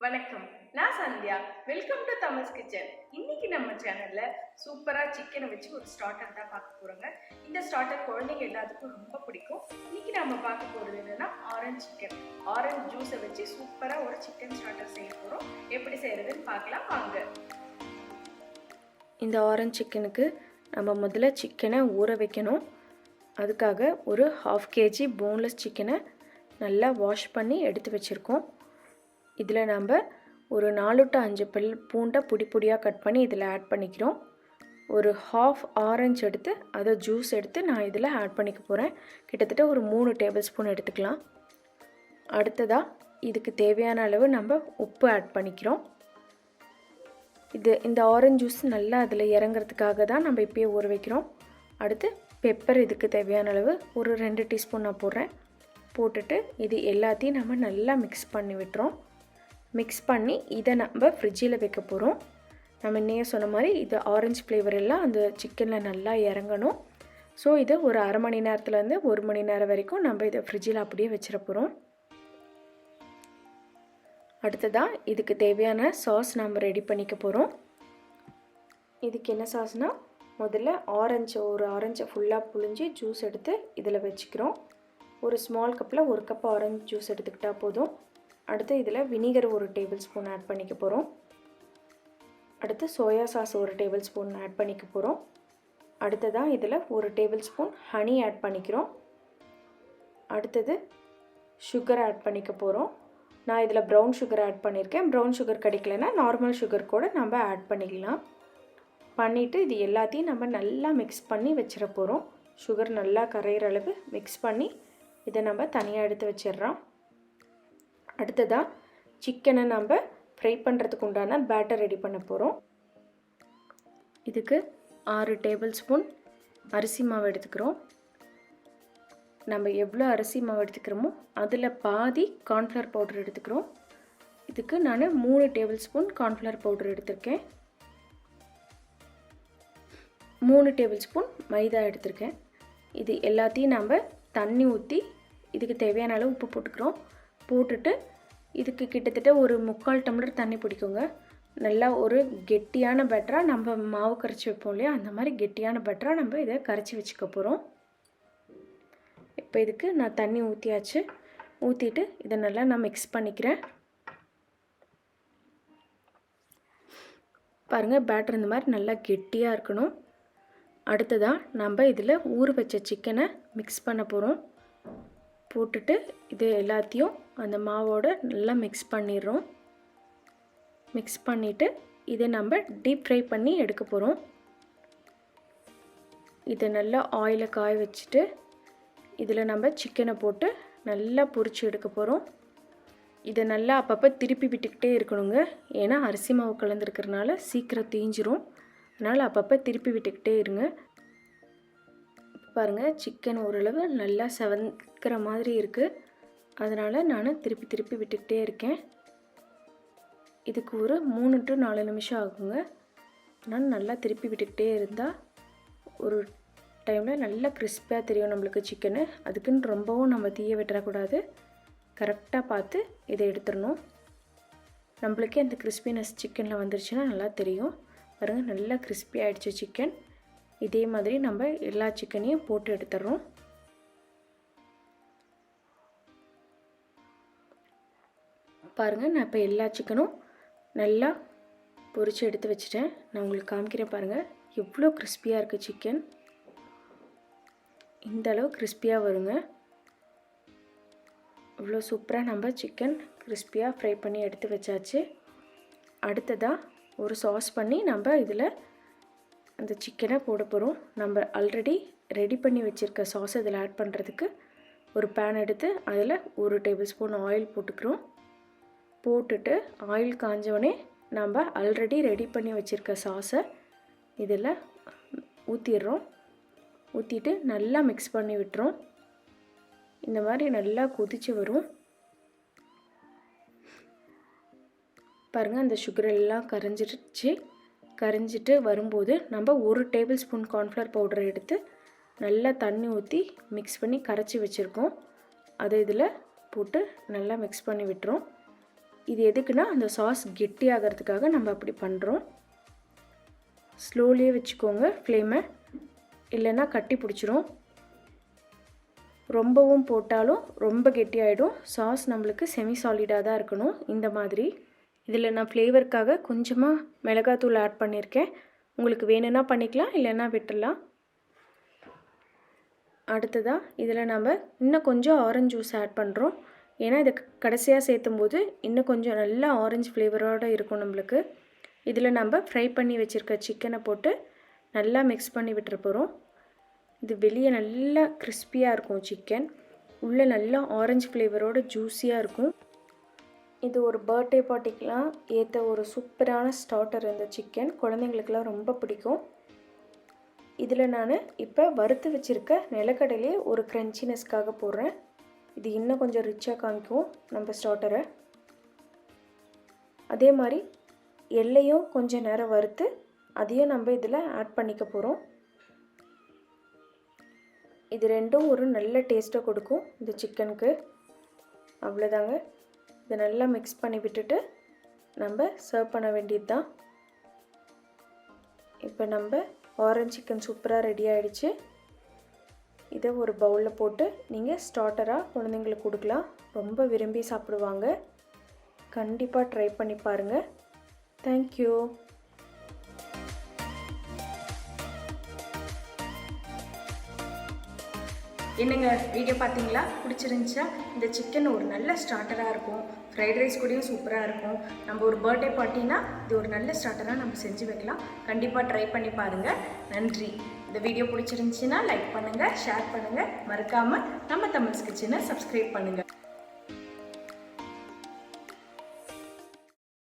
வணக்கம், நான் Sandhya. Welcome to Tamils kitchen. இன்னைக்கு நம்ம சேனல்ல சூப்பரா சிக்கனை வச்சு ஒரு ஸ்டார்டர் தான் பார்க்க போறோங்க. இந்த ஸ்டார்டர் குழந்தைங்க எல்லாத்துக்கும் ரொம்ப பிடிக்கும். இன்னைக்கு நம்ம பார்க்க போறது என்னன்னா ஆரஞ்சு சிக்கன். ஆரஞ்சு ஜூஸை வச்சு சூப்பரா ஒரு சிக்கன் ஸ்டார்டர் செய்ய போறோம். எப்படி செய்யறதுன்னு பார்க்கலாம் வாங்க. இந்த ஆரஞ்சு சிக்கனுக்கு நம்ம முதல்ல சிக்கனை ஊற வைக்கணும். அதுக்காக ஒரு 1/2 kg போன்லெஸ் சிக்கனை நல்லா வாஷ் பண்ணி எடுத்து வச்சுருக்கோம். இதில் நம்ம ஒரு 4 to 5 பல் பூண்டை பொடியாக கட் பண்ணி இதில் ஆட் பண்ணிக்கிறோம். ஒரு 1/2 ஆரஞ்சு எடுத்து அதை ஜூஸ் எடுத்து நான் இதில் ஆட் பண்ணிக்க போகிறேன். கிட்டத்தட்ட ஒரு 3 டேபிள் ஸ்பூன் எடுத்துக்கலாம். அடுத்ததாக இதுக்கு தேவையான அளவு நம்ம உப்பு ஆட் பண்ணிக்கிறோம். இந்த ஆரஞ்சு ஜூஸ் நல்லா அதில் இறங்குறதுக்காக தான் நம்ம இப்போயே ஊற வைக்கிறோம். அடுத்து பெப்பர் இதுக்கு தேவையான அளவு ஒரு 2 டீஸ்பூன் நான் போடுறேன். போட்டுட்டு இது எல்லாத்தையும் நம்ம நல்லா மிக்ஸ் பண்ணி விட்டுறோம். மிக்ஸ் பண்ணி இதை நம்ம ஃப்ரிட்ஜில் வைக்க போகிறோம். நம்ம இன்னையே சொன்ன மாதிரி இது ஆரஞ்சு ஃப்ளேவர் எல்லாம் அந்த சிக்கனில் நல்லா இறங்கணும். ஸோ இது ஒரு அரை மணி நேரத்துலேருந்து 1 மணி நேரம் வரைக்கும் நம்ம இதை ஃப்ரிட்ஜில் அப்படியே வச்சிட போகிறோம். அடுத்ததாக இதுக்கு தேவையான சாஸ் நம்ம ரெடி பண்ணிக்க போகிறோம். இதுக்கு என்ன சாஸ்னால், முதல்ல ஒரு ஆரஞ்சை ஃபுல்லாக புழிஞ்சி ஜூஸ் எடுத்து இதில் வச்சுக்கிறோம். ஒரு ஸ்மால் கப்பில் 1 கப் ஆரஞ்சு ஜூஸ் எடுத்துக்கிட்டால் போதும். அடுத்து இதில் வினிகர் 1 டேபிள் ஸ்பூன் ஆட் பண்ணிக்க போகிறோம். அடுத்து soya sauce 1 table spoon add பண்ணிக்க போகிறோம். அடுத்ததாக இதில் 1 டேபிள் ஸ்பூன் ஹனி ஆட் பண்ணிக்கிறோம். அடுத்தது சுகர் ஆட் பண்ணிக்க போகிறோம். நான் இதில் ப்ரௌன் சுகர் ஆட் பண்ணியிருக்கேன். ப்ரௌன் சுகர் கிடைக்கலன்னா நார்மல் சுகர் கூட நம்ம ஆட் பண்ணிக்கலாம். பண்ணிவிட்டு இது எல்லாத்தையும் நம்ம நல்லா மிக்ஸ் பண்ணி வச்சிட போகிறோம். சுகர் நல்லா கரையிற அளவு மிக்ஸ் பண்ணி இதை நம்ம தனியாக எடுத்து வச்சிடுறோம். அடுத்ததாக சிக்கனை நம்ம ஃப்ரை பண்ணுறதுக்கு உண்டான பேட்டர் ரெடி பண்ண போகிறோம். இதுக்கு 6 டேபிள் ஸ்பூன் அரிசி மாவு எடுத்துக்கிறோம். நம்ம எவ்வளோ அரிசி மாவு எடுத்துக்கிறோமோ அதில் பாதி கார்ன்ஃப்ளவர் பவுடர் எடுத்துக்கிறோம். இதுக்கு நான் 3 டேபிள் ஸ்பூன் கார்ன்ஃப்ளவர் பவுடர் எடுத்திருக்கேன். 3 டேபிள் ஸ்பூன் மைதா எடுத்திருக்கேன். இது எல்லாத்தையும் நம்ம தண்ணி ஊற்றி இதுக்கு தேவையான அளவு உப்பு போட்டுக்கிறோம். போட்டுட்டு இதுக்கு கிட்டத்தட்ட ஒரு 3/4 டம்ளர் தண்ணி பிடிக்குங்க. நல்லா ஒரு கெட்டியான பேட்டராக நம்ம மாவு கரைச்சி வைப்போம் இல்லையா, அந்த மாதிரி கெட்டியான பேட்டராக நம்ம இதை கரைச்சி வச்சுக்க போகிறோம். இப்போ இதுக்கு நான் தண்ணி ஊற்றியாச்சு. ஊற்றிட்டு இதை நல்லா நான் மிக்ஸ் பண்ணிக்கிறேன். பாருங்கள், பேட்டர் இந்த மாதிரி நல்லா கெட்டியாக இருக்கணும். அடுத்ததாக நம்ம இதில் ஊற வச்ச சிக்கனை மிக்ஸ் பண்ண போகிறோம். போட்டுட்டு இது எல்லாத்தையும் அந்த மாவோடு நல்லா மிக்ஸ் பண்ணிடுறோம். மிக்ஸ் பண்ணிவிட்டு இதை நம்ம டீப் ஃப்ரை பண்ணி எடுக்க போகிறோம். இதை நல்லா ஆயிலை காய வச்சுட்டு இதில் நம்ம சிக்கனை போட்டு நல்லா பொரிச்சு எடுக்க போகிறோம். இதை நல்லா அப்பப்போ திருப்பி விட்டுக்கிட்டே இருக்கணுங்க. ஏன்னா அரிசி மாவு கலந்துருக்கிறதுனால சீக்கிரம் தீஞ்சிரும். அதனால் அப்பப்போ திருப்பி விட்டுக்கிட்டே இருங்க. பாருங்கள், சிக்கன் ஓரளவு நல்லா செவக்கிற மாதிரி இருக்குது. அதனால் நான் திருப்பி விட்டுக்கிட்டே இருக்கேன். இதுக்கு ஒரு 3 to 4 நிமிஷம் ஆகுங்க. நான் நல்லா திருப்பி விட்டுக்கிட்டே இருந்தால் ஒரு டைமில் நல்லா கிறிஸ்பியாக தெரியும் நம்மளுக்கு சிக்கனு. அதுக்குன்னு ரொம்பவும் நம்ம தீய விட்டுறக்கூடாது. கரெக்டாக பார்த்து இதை எடுத்துடணும். நம்மளுக்கே அந்த கிறிஸ்பினஸ் சிக்கனில் வந்துருச்சுன்னா நல்லா தெரியும். பாருங்கள், நல்லா கிறிஸ்பி ஆகிடுச்சு சிக்கன். இதே மாதிரி நம்ம எல்லா சிக்கனையும் போட்டு எடுத்துடுறோம். பாருங்கள், நான் இப்போ எல்லா சிக்கனும் நல்லா பொரித்து எடுத்து வச்சுட்டேன். நான் உங்களுக்கு காமிக்கிறேன். பாருங்கள், எவ்வளோ கிறிஸ்பியாக இருக்குது சிக்கன். இந்த அளவு கிறிஸ்பியாக வருங்க. இவ்வளோ சூப்பராக நம்ம சிக்கன் கிறிஸ்பியாக ஃப்ரை பண்ணி எடுத்து வச்சாச்சு. அடுத்ததாக ஒரு சாஸ் பண்ணி நம்ம இதில் அந்த சிக்கனை போட போகிறோம். நம்ம ஆல்ரெடி ரெடி பண்ணி வச்சுருக்க சாஸ் இதில் ஆட் பண்ணுறதுக்கு ஒரு பேன் எடுத்து அதில் 1 டேபிள் ஸ்பூன் ஆயில் போட்டுக்கிறோம். போட்டுட்டு ஆயில் காஞ்சோடனே நம்ம ஆல்ரெடி ரெடி பண்ணி வச்சுருக்க சாஸை இதில் ஊற்றிடுறோம். ஊற்றிட்டு நல்லா மிக்ஸ் பண்ணி விட்டுறோம். இந்த மாதிரி நல்லா கொதித்து வரும். பாருங்கள், அந்த சுகர் எல்லாம் கரைஞ்சிட்டு வரும்போது நம்ம 1 டேபிள் ஸ்பூன் கார்ன்ஃப்ளவர் பவுடர் எடுத்து நல்லா தண்ணி ஊற்றி மிக்ஸ் பண்ணி கரைச்சி வச்சுருக்கோம். அதை இதில் போட்டு நல்லா மிக்ஸ் பண்ணி விட்டுறோம். இது எதுக்குன்னா அந்த சாஸ் கெட்டி ஆகிறதுக்காக நம்ம அப்படி பண்ணுறோம். ஸ்லோலியே வச்சுக்கோங்க ஃப்ளேமை, இல்லைன்னா கட்டி பிடிச்சிரும். ரொம்பவும் போட்டாலும் ரொம்ப கெட்டியாயிடும். சாஸ் நம்மளுக்கு செமி சாலிடாக தான் இருக்கணும் இந்த மாதிரி. இதில் நான் ஃப்ளேவருக்காக கொஞ்சமாக மிளகாத்தூள் ஆட் பண்ணியிருக்கேன். உங்களுக்கு வேணும்னா பண்ணிக்கலாம், இல்லைன்னா விட்டுடலாம். அடுத்ததாக இதில் நம்ம இன்னும் கொஞ்சம் ஆரஞ்சு ஜூஸ் ஆட் பண்ணுறோம். ஏன்னா இதை கடைசியாக சேர்த்தும் போது இன்னும் கொஞ்சம் நல்லா ஆரஞ்சு ஃப்ளேவரோடு இருக்கும் நம்மளுக்கு. இதில் நம்ம ஃப்ரை பண்ணி வச்சுருக்க சிக்கனை போட்டு நல்லா மிக்ஸ் பண்ணி விட்டுற போகிறோம். இது வெளியே நல்லா கிறிஸ்பியாக இருக்கும் சிக்கன், உள்ளே நல்லா ஆரஞ்சு ஃப்ளேவரோட ஜூஸியாக இருக்கும். இது ஒரு பர்த்டே பார்ட்டிக்கெலாம் ஏற்ற ஒரு சூப்பரான ஸ்டார்டர். இந்த சிக்கன் குழந்தைங்களுக்கெல்லாம் ரொம்ப பிடிக்கும். இதில் நான் இப்போ வறுத்து வச்சுருக்க நிலக்கடலையே ஒரு க்ரன்ச்சினஸ்க்காக போடுறேன். இது இன்னும் கொஞ்சம் ரிச்சாக காமிக்கும் நம்ம ஸ்டார்டரை. அதே மாதிரி எல்லையும் கொஞ்சம் நேரம் வறுத்து அதையும் நம்ம இதில் ஆட் பண்ணிக்க போகிறோம். இது ரெண்டும் ஒரு நல்ல டேஸ்ட்டை கொடுக்கும் இந்த சிக்கனுக்கு. அவ்வளோதாங்க. இதை நல்லா மிக்ஸ் பண்ணி விட்டுட்டு நம்ம சர்வ் பண்ண வேண்டியது தான். இப்போ நம்ம ஆரஞ்சு சிக்கன் சூப்பராக ரெடி ஆகிடுச்சு. இதை ஒரு பவுலில் போட்டு நீங்கள் ஸ்டார்டராக குழந்தைங்களுக்கு கொடுக்கலாம். ரொம்ப விரும்பி சாப்பிடுவாங்க. கண்டிப்பாக ட்ரை பண்ணி பாருங்கள். தேங்க்யூ. என்னங்க வீடியோ பார்த்தீங்களா? பிடிச்சிருந்துச்சா? இந்த சிக்கன் ஒரு நல்ல ஸ்டார்டராக இருக்கும். ஃப்ரைட் ரைஸ் கூடயும் சூப்பராக இருக்கும். நம்ம ஒரு பர்த்டே பார்ட்டினா இது ஒரு நல்ல ஸ்டார்டராக நம்ம செஞ்சு வைக்கலாம். கண்டிப்பாக ட்ரை பண்ணி பாருங்கள். நன்றி. இந்த வீடியோ பிடிச்சிருந்துச்சின்னா லைக் பண்ணுங்கள், ஷேர் பண்ணுங்கள். மறக்காமல் நம்ம தமிழ்ஸ் கிச்சனை சப்ஸ்கிரைப் பண்ணுங்கள்.